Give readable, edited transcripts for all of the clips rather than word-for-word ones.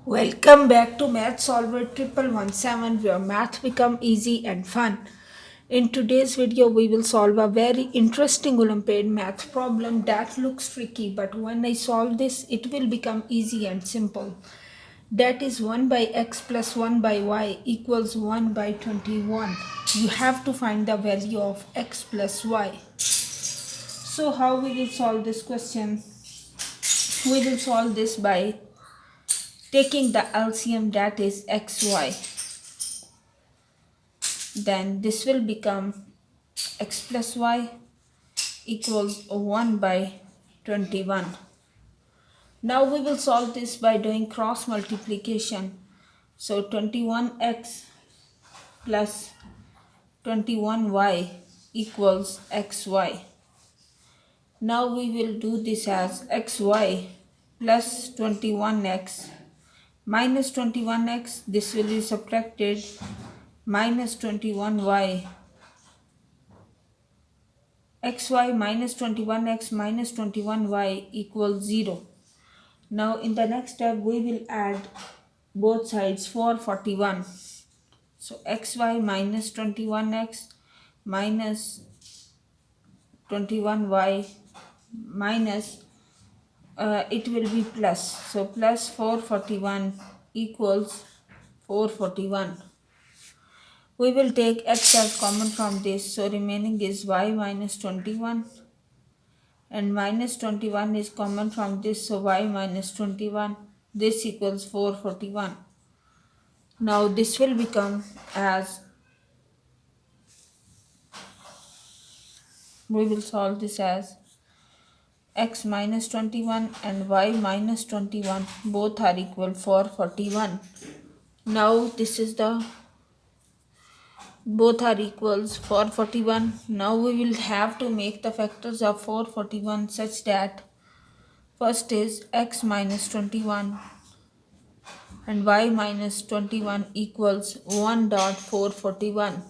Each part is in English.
Welcome back to Math Solver 1117 where math become easy and fun. In today's video we will solve a very interesting Olympiad math problem that looks tricky, but when I solve this it will become easy and simple. That is 1 by x plus 1 by y equals 1 by 21. You have to find the value of x plus y. So how we will solve this question? We will solve this by taking the LCM, that is xy. Then this will become x plus y equals 1 by 21. Now we will solve this by doing cross multiplication. So 21x plus 21y equals xy. Now we will do this as xy plus 21x minus 21x. This will be subtracted, minus 21y, xy minus 21x minus 21y equals 0. Now in the next step we will add both sides for 41. So xy minus 21x minus 21y minus it will be plus. So plus 441 equals 441. We will take x as common from this, so remaining is y minus 21, and minus 21 is common from this, so y minus 21. This equals 441. Now this will become as, we will solve this as x minus 21 and y minus 21 both are equal 441. Now this is the, both are equals 441. Now we will have to make the factors of 441 such that first is x minus 21 and y minus 21 equals 1 dot 441,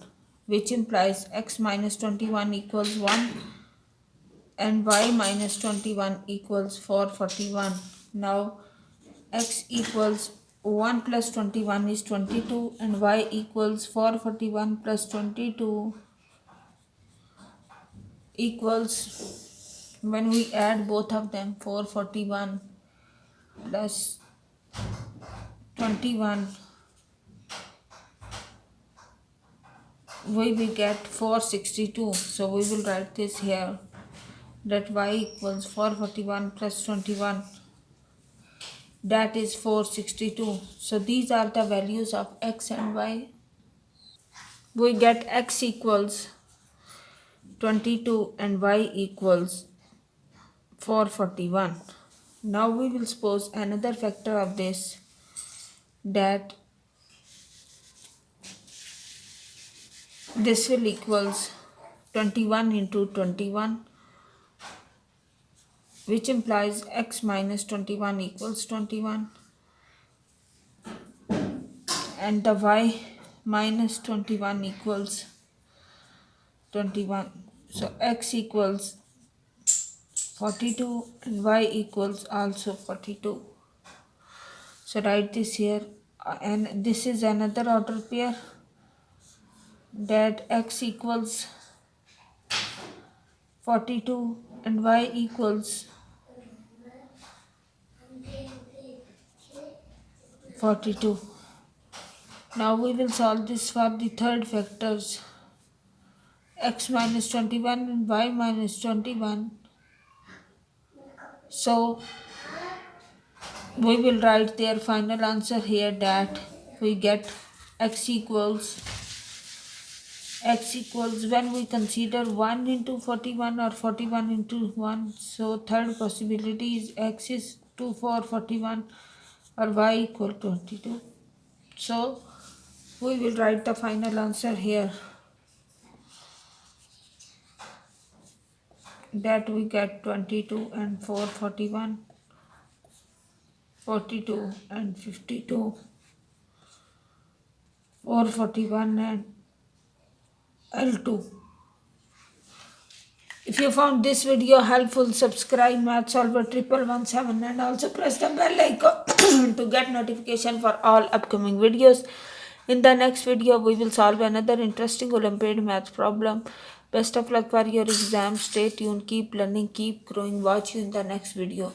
which implies x minus 21 equals 1 and y minus 21 equals 441. Now x equals 1 plus 21 is 22 and y equals 441 plus 22 equals, when we add both of them, 441 plus 21, we will get 462. So we will write this here, that y equals 441 plus 21, that is 462. So these are the values of x and y. We get x equals 22 and y equals 441. Now we will suppose another factor of this, that this will equals 21 into 21, which implies x minus 21 equals 21 and the y minus 21 equals 21. So x equals 42 and y equals also 42. So write this here, and this is another order pair, that x equals 42 and y equals 42. Now we will solve this for the third factors, x minus 21 and y minus 21. So we will write their final answer here, that we get x equals, when we consider 1 into 41 or 41 into 1, so third possibility is x is 2 for 41 or y equal 22. So we will write the final answer here, that we get 22 and 441, 42 and 52, 441 and L2 If you found this video helpful, subscribe Math Solver 1117 and also press the bell icon to get notification for all upcoming videos. In the next video, we will solve another interesting Olympiad math problem. Best of luck for your exam. Stay tuned, keep learning, keep growing. Watch you in the next video.